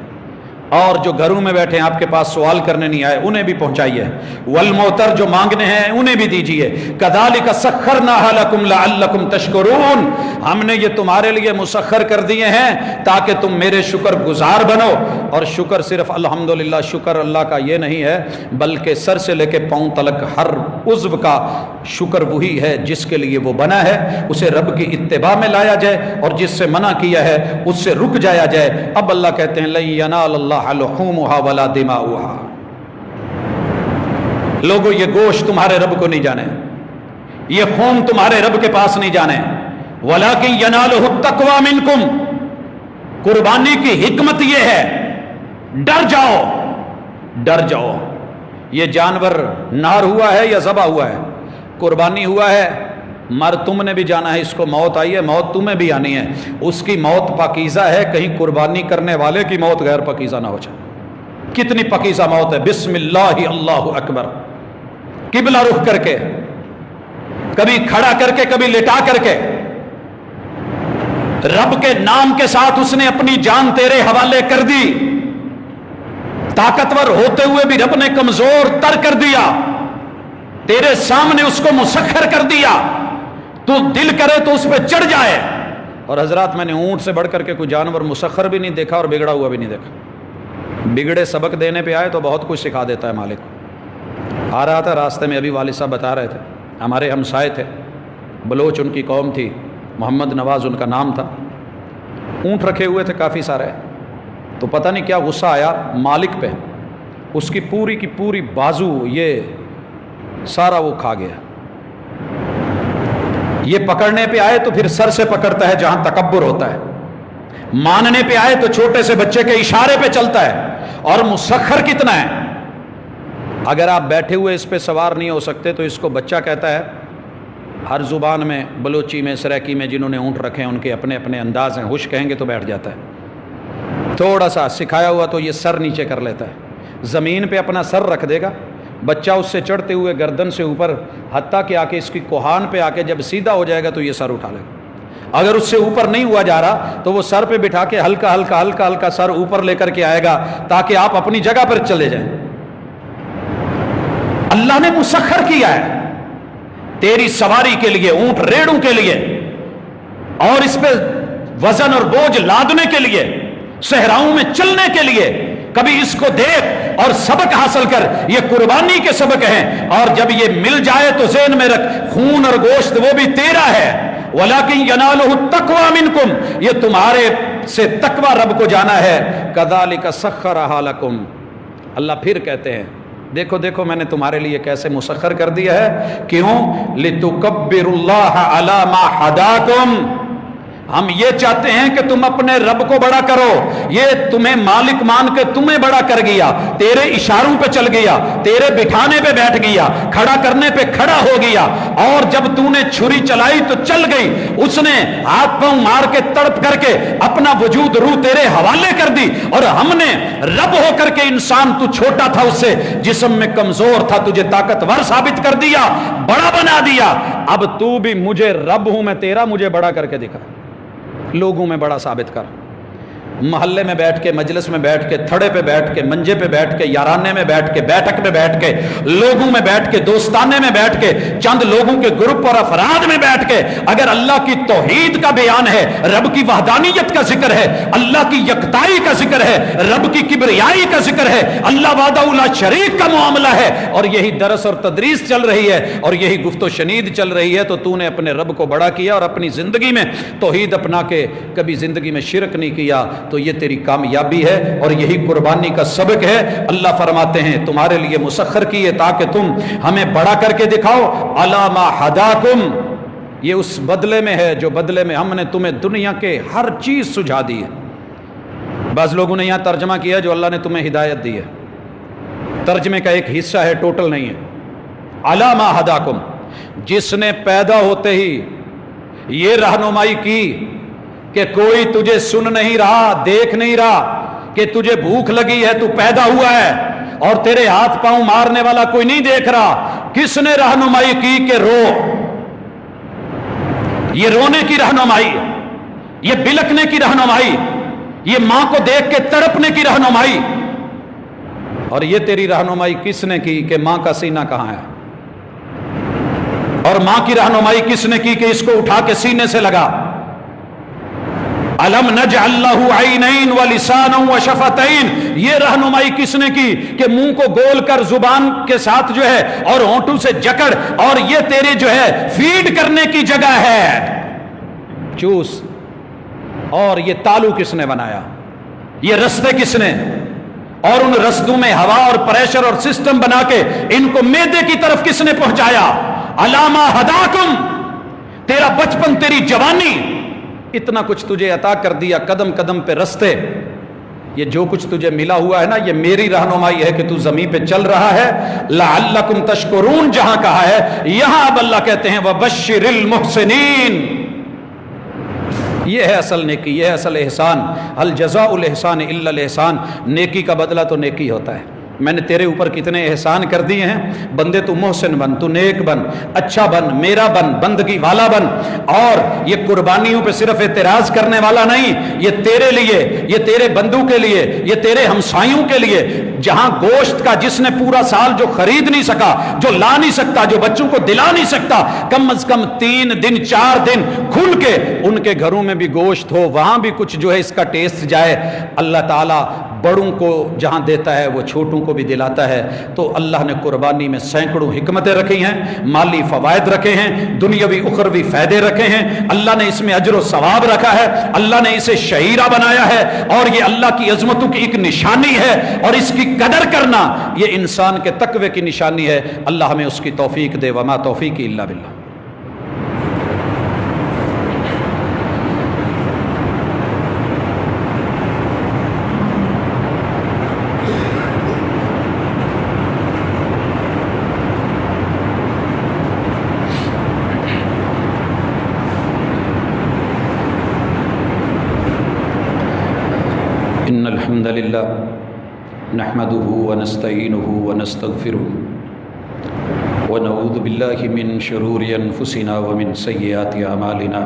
اور جو گھروں میں بیٹھے ہیں آپ کے پاس سوال کرنے نہیں آئے انہیں بھی پہنچائیے، والموتر جو مانگنے ہیں انہیں بھی دیجیے۔ كَذَلِكَ سَخَّرْنَاهَا لَكُمْ لَعَلَّكُمْ تَشْكُرُونَ، ہم نے یہ تمہارے لیے مسخر کر دیے ہیں تاکہ تم میرے شکر گزار بنو۔ اور شکر صرف الحمدللہ شکر اللہ کا یہ نہیں ہے، بلکہ سر سے لے کے پاؤں تلک ہر عضو کا شکر وہی ہے جس کے لیے وہ بنا ہے، اسے رب کی اتباع میں لایا جائے اور جس سے منع کیا ہے اس سے رک جایا جائے۔ اب اللہ کہتے ہیں لَن يَنَالَ اللَّهَ لُحُومُهَا وَلَا دِمَاؤُهَا، لوگوں یہ گوشت تمہارے رب کو نہیں جانے، یہ خون تمہارے رب کے پاس نہیں جانے، وَلَكِنْ يَنَالُهُ التَّقْوَى مِنْكُمْ، قربانی کی حکمت یہ ہے، ڈر جاؤ، ڈر جاؤ۔ یہ جانور نہر ہوا ہے یا ذبح ہوا ہے، قربانی ہوا ہے، مر تم نے بھی جانا ہے، اس کو موت آئی ہے، موت تمہیں بھی آنی ہے، اس کی موت پاکیزہ ہے، کہیں قربانی کرنے والے کی موت غیر پاکیزہ نہ ہو جائے۔ کتنی پاکیزہ موت ہے، بسم اللہ اللہ اکبر، قبلہ رخ کر کے، کبھی کھڑا کر کے کبھی لٹا کر کے، رب کے نام کے ساتھ اس نے اپنی جان تیرے حوالے کر دی، طاقتور ہوتے ہوئے بھی رب نے کمزور تر کر دیا، تیرے سامنے اس کو مسخر کر دیا، تو دل کرے تو اس پہ چڑھ جائے، اور حضرات میں نے اونٹ سے بڑھ کر کے کوئی جانور مسخر بھی نہیں دیکھا اور بگڑا ہوا بھی نہیں دیکھا۔ بگڑے سبق دینے پہ آئے تو بہت کچھ سکھا دیتا ہے مالک۔ آ رہا تھا راستے میں، ابھی والد صاحب بتا رہے تھے، ہمارے ہمسائے تھے، بلوچ ان کی قوم تھی، محمد نواز ان کا نام تھا، اونٹ رکھے ہوئے تھے کافی سارے، تو پتہ نہیں کیا غصہ آیا مالک پہ، اس کی پوری بازو یہ سارا وہ کھا گیا۔ یہ پکڑنے پہ آئے تو پھر سر سے پکڑتا ہے جہاں تکبر ہوتا ہے، ماننے پہ آئے تو چھوٹے سے بچے کے اشارے پہ چلتا ہے، اور مسخر کتنا ہے۔ اگر آپ بیٹھے ہوئے اس پہ سوار نہیں ہو سکتے تو اس کو بچہ کہتا ہے۔ ہر زبان میں، بلوچی میں، سرائکی میں جنہوں نے اونٹ رکھے ہیں ان کے اپنے اپنے انداز ہیں، ہوش کہیں گے تو بیٹھ جاتا ہے، تھوڑا سا سکھایا ہوا تو یہ سر نیچے کر لیتا ہے، زمین پہ اپنا سر رکھ دے گا، بچہ اس سے چڑھتے ہوئے گردن سے اوپر حتیٰ کہ آ کے اس کی کوہان پہ آ کے جب سیدھا ہو جائے گا تو یہ سر اٹھا لے گا۔ اگر اس سے اوپر نہیں ہوا جا رہا تو وہ سر پہ بٹھا کے ہلکا ہلکا سر اوپر لے کر کے آئے گا تاکہ آپ اپنی جگہ پر چلے جائیں۔ اللہ نے مسخر کیا ہے تیری سواری کے لیے، اونٹ ریڑوں کے لیے، اور اس پہ وزن اور بوجھ لادنے کے لیے، صحراؤں میں چلنے کے لیے۔ کبھی اس کو دیکھ اور سبق حاصل کر، یہ قربانی کے سبق ہیں، اور جب یہ مل جائے تو ذہن میں رکھ خون اور گوشت وہ بھی تیرا ہے، وَلَكِنْ يَنَالُهُ التَّقْوَى مِنْكُمْ، یہ تمہارے سے تقوی رب کو جانا ہے۔ كَذَلِكَ سَخَّرَهَا لَكُمْ، اللہ پھر کہتے ہیں دیکھو دیکھو میں نے تمہارے لیے کیسے مسخر کر دیا ہے، کیوں؟ لِتُكَبِّرُوا اللَّهَ عَلَى مَا هَدَاكُمْ، ہم یہ چاہتے ہیں کہ تم اپنے رب کو بڑا کرو، یہ تمہیں مالک مان کے تمہیں بڑا کر گیا، تیرے اشاروں پہ چل گیا، تیرے بٹھانے پہ بیٹھ گیا، کھڑا کرنے پہ کھڑا ہو گیا، اور جب تو نے چھری چلائی تو چل گئی، اس نے ہاتھ پاؤں مار کے تڑپ کر کے اپنا وجود روح تیرے حوالے کر دی، اور ہم نے رب ہو کر کے انسان تو چھوٹا تھا اس سے، جسم میں کمزور تھا، تجھے طاقتور ثابت کر دیا، بڑا بنا دیا، اب تو بھی مجھے رب ہوں میں تیرا، مجھے بڑا کر کے دکھا، لوگوں میں بڑا ثابت کر۔ محلے میں بیٹھ کے، مجلس میں بیٹھ کے، تھڑے پہ بیٹھ کے، منجے پہ بیٹھ کے، یارانے میں بیٹھ کے، بیٹھک میں بیٹھ کے، لوگوں میں بیٹھ کے، دوستانے میں بیٹھ کے، چند لوگوں کے گروپ اور افراد میں بیٹھ کے اگر اللہ کی توحید کا بیان ہے، رب کی وحدانیت کا ذکر ہے، اللہ کی یکتائی کا ذکر ہے، رب کی کبریائی کا ذکر ہے، اللہ وحدہ لا شریک کا معاملہ ہے، اور یہی درس اور تدریس چل رہی ہے، اور یہی گفت و شنید چل رہی ہے، تو تو نے اپنے رب کو بڑا کیا اور اپنی زندگی میں توحید اپنا کے کبھی زندگی میں شرک نہیں کیا، تو یہ تیری کامیابی ہے اور یہی قربانی کا سبق ہے۔ اللہ فرماتے ہیں تمہارے لیے مسخر کیے تاکہ تم ہمیں بڑا کر کے دکھاؤ، علی ما ہداکم، یہ اس بدلے میں ہے جو بدلے میں ہم نے تمہیں دنیا کے ہر چیز سجھا دی ہے۔ بعض لوگوں نے یہاں ترجمہ کیا جو اللہ نے تمہیں ہدایت دی ہے، ترجمے کا ایک حصہ ہے، ٹوٹل نہیں ہے۔ علی ما ہداکم، جس نے پیدا ہوتے ہی یہ رہنمائی کی کہ کوئی تجھے سن نہیں رہا، دیکھ نہیں رہا، کہ تجھے بھوک لگی ہے، تو پیدا ہوا ہے اور تیرے ہاتھ پاؤں مارنے والا کوئی نہیں دیکھ رہا، کس نے رہنمائی کی کہ رو، یہ رونے کی رہنمائی، یہ بلکنے کی رہنمائی، یہ ماں کو دیکھ کے تڑپنے کی رہنمائی، اور یہ تیری رہنمائی کس نے کی کہ ماں کا سینہ کہاں ہے، اور ماں کی رہنمائی کس نے کی کہ اس کو اٹھا کے سینے سے لگا۔ الم نجعل لہ عینین ولسانا وشفتین، یہ رہنمائی کس نے کی کہ منہ کو گول کر زبان کے ساتھ جو ہے اور ہونٹوں سے جکڑ، اور یہ تیرے جو ہے فیڈ کرنے کی جگہ ہے، چوس، اور یہ تالو کس نے بنایا، یہ رستے کس نے، اور ان رستوں میں ہوا اور پریشر اور سسٹم بنا کے ان کو معدے کی طرف کس نے پہنچایا۔ علامہ ہداکم، تیرا بچپن، تیری جوانی، اتنا کچھ تجھے عطا کر دیا، قدم قدم پہ رستے، یہ جو کچھ تجھے ملا ہوا ہے نا، یہ میری رہنمائی ہے کہ تو زمین پہ چل رہا ہے۔ لعلکم تشکرون جہاں کہا ہے، یہاں اب اللہ کہتے ہیں وبشر المحسنین، یہ ہے اصل نیکی، یہ ہے اصل احسان۔ هل جزاء الاحسان الا الاحسان، نیکی کا بدلہ تو نیکی ہوتا ہے۔ میں نے تیرے اوپر کتنے احسان کر دیے ہیں، بندے تو محسن بن، تو نیک بن، اچھا بن، میرا بن، بندگی والا بن۔ اور یہ قربانیوں پہ صرف اعتراض کرنے والا نہیں، یہ تیرے لیے، یہ تیرے بندوں کے لیے، یہ تیرے ہمسایوں کے لیے، جہاں گوشت کا جس نے پورا سال جو خرید نہیں سکا، جو لا نہیں سکتا، جو بچوں کو دلا نہیں سکتا، کم از کم 3 دن 4 دن کھل کے ان کے گھروں میں بھی گوشت ہو، وہاں بھی کچھ جو ہے اس کا ٹیسٹ جائے۔ اللہ تعالیٰ بڑوں کو جہاں دیتا ہے وہ چھوٹوں کو بھی دلاتا ہے۔ تو اللہ نے قربانی میں سینکڑوں حکمتیں رکھی ہیں، مالی فوائد رکھے ہیں، دنیاوی اخروی فائدے رکھے ہیں، اللہ نے اس میں اجر و ثواب رکھا ہے، اللہ نے اسے شعیرہ بنایا ہے، اور یہ اللہ کی عظمتوں کی ایک نشانی ہے، اور اس کی قدر کرنا یہ انسان کے تقوی کی نشانی ہے۔ اللہ ہمیں اس کی توفیق دے، وما توفیقی الا باللہ۔ ان الحمد للہ نحمده ونستعینه ونستغفره ونعوذ باللہ من شرور انفسنا ومن سیئات اعمالنا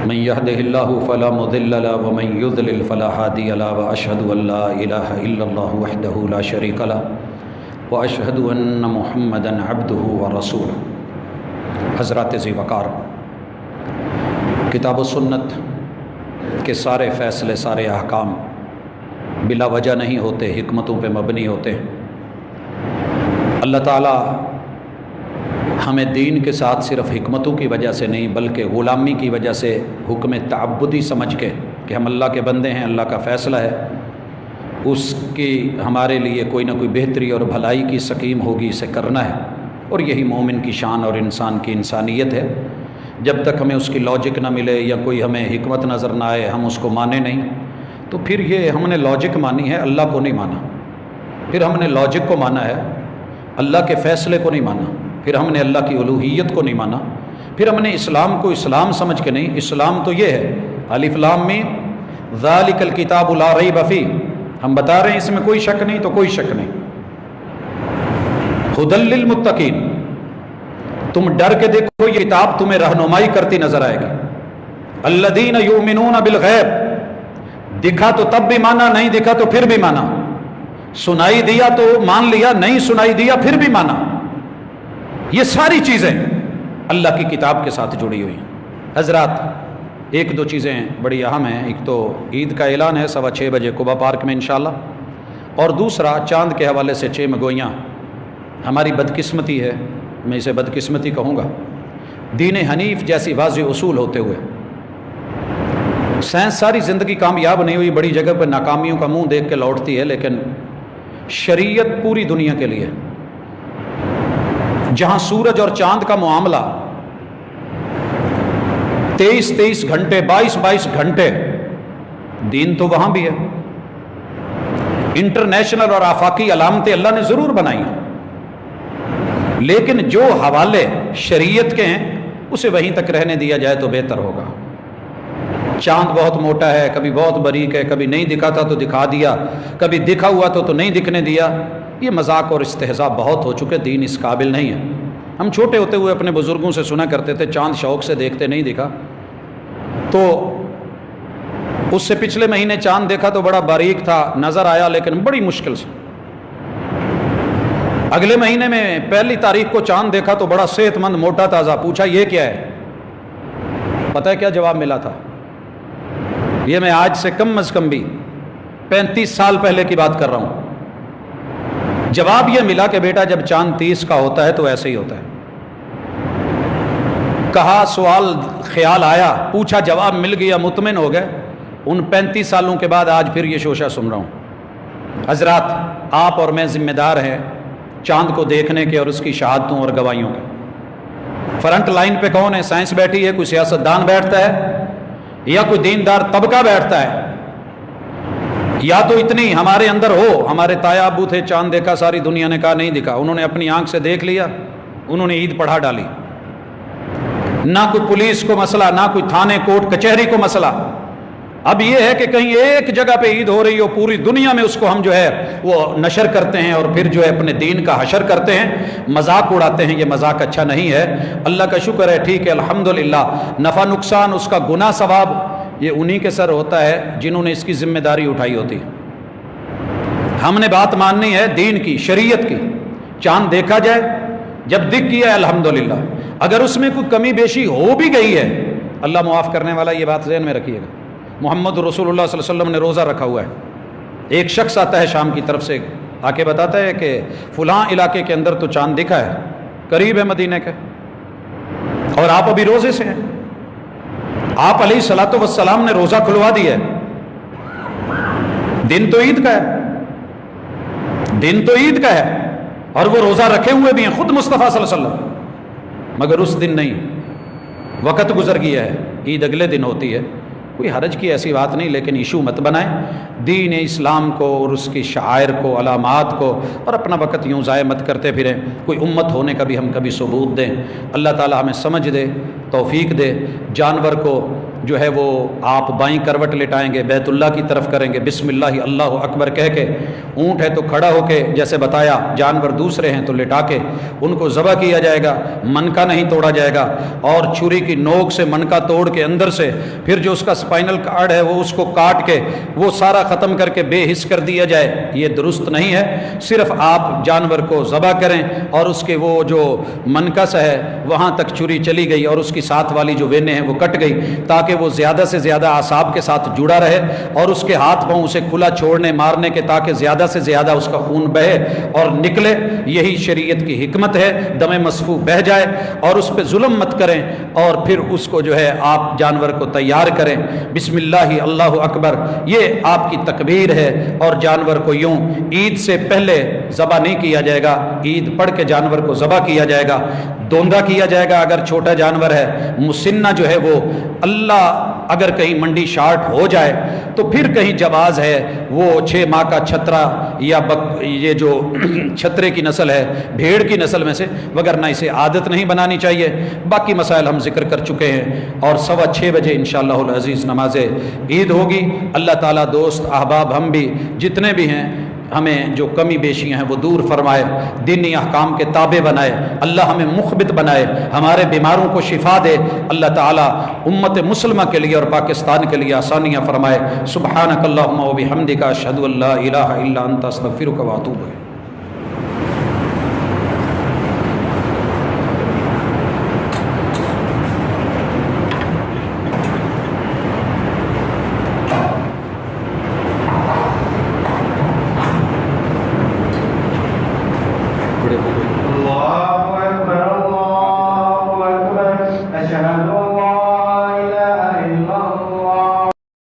من يهده الله فلا مضل له ومن يضلل فلا هادي له واشهد ان لا اله الا الله وحده لا شريك له واشهد ان محمدا عبده ورسوله۔ حضرات ذی وقار، کتاب و سنت کے سارے فیصلے، سارے احکام بلا وجہ نہیں ہوتے، حکمتوں پہ مبنی ہوتے ہیں۔ اللہ تعالیٰ ہمیں دین کے ساتھ صرف حکمتوں کی وجہ سے نہیں بلکہ غلامی کی وجہ سے حکم تعبدی سمجھ کے کہ ہم اللہ کے بندے ہیں، اللہ کا فیصلہ ہے، اس کی ہمارے لیے کوئی نہ کوئی بہتری اور بھلائی کی سکیم ہوگی، اسے کرنا ہے۔ اور یہی مومن کی شان اور انسان کی انسانیت ہے۔ جب تک ہمیں اس کی لاجک نہ ملے یا کوئی ہمیں حکمت نظر نہ آئے، ہم اس کو مانے نہیں، تو پھر یہ ہم نے لاجک مانی ہے، اللہ کو نہیں مانا۔ پھر ہم نے لاجک کو مانا ہے، اللہ کے فیصلے کو نہیں مانا۔ پھر ہم نے اللہ کی الوہیت کو نہیں مانا۔ پھر ہم نے اسلام کو اسلام سمجھ کے نہیں، اسلام تو یہ ہے الف لام میم ذالک الکتاب لا ریب فیہ، ہم بتا رہے ہیں اس میں کوئی شک نہیں تو کوئی شک نہیں۔ ھدی للمتقین، تم ڈر کے دیکھو، یہ کتاب تمہیں رہنمائی کرتی نظر آئے گی۔ الذین یؤمنون بالغیب، دکھا تو تب بھی مانا، نہیں دکھا تو پھر بھی مانا، سنائی دیا تو مان لیا، نہیں سنائی دیا پھر بھی مانا۔ یہ ساری چیزیں اللہ کی کتاب کے ساتھ جڑی ہوئی ہیں۔ حضرات، 1-2 چیزیں بڑی اہم ہیں۔ ایک تو عید کا اعلان ہے 6:15 بجے قبا پارک میں انشاءاللہ، اور دوسرا چاند کے حوالے سے 6 مگویاں۔ ہماری بدقسمتی ہے، میں اسے بدقسمتی کہوں گا، دین حنیف جیسی واضح اصول ہوتے ہوئے سائنس ساری زندگی کامیاب نہیں ہوئی، بڑی جگہ پہ ناکامیوں کا منہ دیکھ کے لوٹتی ہے، لیکن شریعت پوری دنیا کے لیے، جہاں سورج اور چاند کا معاملہ 23 گھنٹے 22 گھنٹے، دین تو وہاں بھی ہے۔ انٹرنیشنل اور آفاقی علامتیں اللہ نے ضرور بنائی ہیں، لیکن جو حوالے شریعت کے ہیں اسے وہیں تک رہنے دیا جائے تو بہتر ہوگا۔ چاند بہت موٹا ہے، کبھی بہت باریک ہے، کبھی نہیں دکھا تھا تو دکھا دیا، کبھی دکھا ہوا تو نہیں دکھنے دیا۔ یہ مذاق اور استہزاء بہت ہو چکے، دین اس قابل نہیں ہے۔ ہم چھوٹے ہوتے ہوئے اپنے بزرگوں سے سنا کرتے تھے چاند شوق سے دیکھتے، نہیں دکھا تو اس سے پچھلے مہینے چاند دیکھا تو بڑا باریک تھا، نظر آیا لیکن بڑی مشکل سے۔ اگلے مہینے میں 1 تاریخ کو چاند دیکھا تو بڑا صحت مند موٹا تازہ، پوچھا یہ کیا ہے؟ پتہ ہے کیا جواب ملا تھا؟ یہ میں آج سے کم از کم بھی 35 سال پہلے کی بات کر رہا ہوں۔ جواب یہ ملا کہ بیٹا جب چاند 30 کا ہوتا ہے تو ایسے ہی ہوتا ہے۔ کہا، سوال خیال آیا، پوچھا، جواب مل گیا، مطمئن ہو گئے۔ ان 35 سالوں کے بعد آج پھر یہ شوشہ سن رہا ہوں۔ حضرات، آپ اور میں ذمہ دار ہیں چاند کو دیکھنے کے اور اس کی شہادتوں اور گواہیوں کے۔ فرنٹ لائن پہ کون ہے؟ سائنس بیٹھی ہے، کوئی سیاستدان بیٹھتا ہے یا کوئی دیندار طبقہ بیٹھتا ہے؟ یا تو اتنی ہمارے اندر ہو، ہمارے تایا ابو تھے، چاند دیکھا، ساری دنیا نے کہا نہیں دکھا، انہوں نے اپنی آنکھ سے دیکھ لیا، انہوں نے عید پڑھا ڈالی، نہ کوئی پولیس کو مسئلہ، نہ کوئی تھانے کوٹ کچہری کو مسئلہ۔ اب یہ ہے کہ کہیں ایک جگہ پہ عید ہو رہی ہو پوری دنیا میں اس کو ہم جو ہے وہ نشر کرتے ہیں اور پھر جو ہے اپنے دین کا حشر کرتے ہیں، مذاق اڑاتے ہیں، یہ مذاق اچھا نہیں ہے۔ اللہ کا شکر ہے، ٹھیک ہے، الحمدللہ، نفع نقصان اس کا گناہ ثواب یہ انہی کے سر ہوتا ہے جنہوں نے اس کی ذمہ داری اٹھائی ہوتی ہے۔ ہم نے بات ماننی ہے دین کی، شریعت کی۔ چاند دیکھا جائے، جب دکھ گیا ہے الحمدللہ، اگر اس میں کوئی کمی بیشی ہو بھی گئی ہے، اللہ معاف کرنے والا، یہ بات ذہن میں رکھیے گا۔ محمد رسول اللہ صلی اللہ علیہ وسلم نے روزہ رکھا ہوا ہے، ایک شخص آتا ہے شام کی طرف سے، آ کے بتاتا ہے کہ فلاں علاقے کے اندر تو چاند دکھا ہے، قریب ہے مدینہ کے، اور آپ ابھی روزے سے ہیں۔ آپ علیہ الصلوۃ والسلام نے روزہ کھلوا دیا ہے، دن تو عید کا ہے، دن تو عید کا ہے، اور وہ روزہ رکھے ہوئے بھی ہیں خود مصطفیٰ صلی اللہ علیہ وسلم، مگر اس دن نہیں، وقت گزر گیا ہے، عید اگلے دن ہوتی ہے۔ کوئی حرج کی ایسی بات نہیں، لیکن ایشو مت بنائیں دین اسلام کو اور اس کی شعائر کو، علامات کو، اور اپنا وقت یوں ضائع مت کرتے پھریں۔ کوئی امت ہونے کا بھی ہم کبھی ثبوت دیں۔ اللہ تعالی ہمیں سمجھ دے، توفیق دے۔ جانور کو جو ہے وہ آپ بائیں کروٹ لٹائیں گے، بیت اللہ کی طرف کریں گے، بسم اللہ اللہ اکبر کہہ کے۔ اونٹ ہے تو کھڑا ہو کے جیسے بتایا، جانور دوسرے ہیں تو لٹا کے ان کو ذبح کیا جائے گا، منکا نہیں توڑا جائے گا، اور چھری کی نوک سے منکا توڑ کے اندر سے پھر جو اس کا اسپائنل کارڈ ہے وہ اس کو کاٹ کے وہ سارا ختم کر کے بے حس کر دیا جائے، یہ درست نہیں ہے۔ صرف آپ جانور کو ذبح کریں اور اس کے وہ جو منکس ہے وہاں تک چھری چلی گئی اور اس کی ساتھ والی جو وینیں ہیں وہ کٹ گئی، تاکہ وہ زیادہ سے زیادہ اعصاب کے ساتھ جڑا رہے، اور اس کے ہاتھ پاؤں اسے کھلا چھوڑنے مارنے کے تاکہ زیادہ سے زیادہ اس کا خون بہے اور نکلے۔ یہی شریعت کی حکمت ہے، دم مسفوح بہہ جائے، اور اس پہ ظلم مت کریں، اور پھر اس کو جو ہے آپ جانور کو تیار کریں، بسم اللہ اللہ اکبر، یہ آپ کی تکبیر ہے۔ اور جانور کو یوں عید سے پہلے ذبح نہیں کیا جائے گا، عید پڑھ کے جانور کو ذبح کیا جائے گا، دوندا کیا جائے گا اگر چھوٹا جانور ہے، مسنہ جو ہے وہ اللہ اگر کہیں منڈی شارٹ ہو جائے تو پھر کہیں جواز ہے، وہ 6 ماہ کا چھترا یا یہ جو چھترے کی نسل ہے بھیڑ کی نسل میں سے، وگرنہ اسے عادت نہیں بنانی چاہیے۔ باقی مسائل ہم ذکر کر چکے ہیں، اور 6:15 بجے انشاءاللہ العزیز نماز عید ہوگی۔ اللہ تعالیٰ دوست احباب ہم بھی جتنے بھی ہیں ہمیں جو کمی بیشیاں ہیں وہ دور فرمائے، دینی احکام کے تابع بنائے، اللہ ہمیں مخبت بنائے، ہمارے بیماروں کو شفا دے، اللہ تعالیٰ امت مسلمہ کے لیے اور پاکستان کے لیے آسانیاں فرمائے۔ سبحانک اللہم و بحمدک، اشہد ان لا الہ الا انت، استغفرک و اتوب الیک۔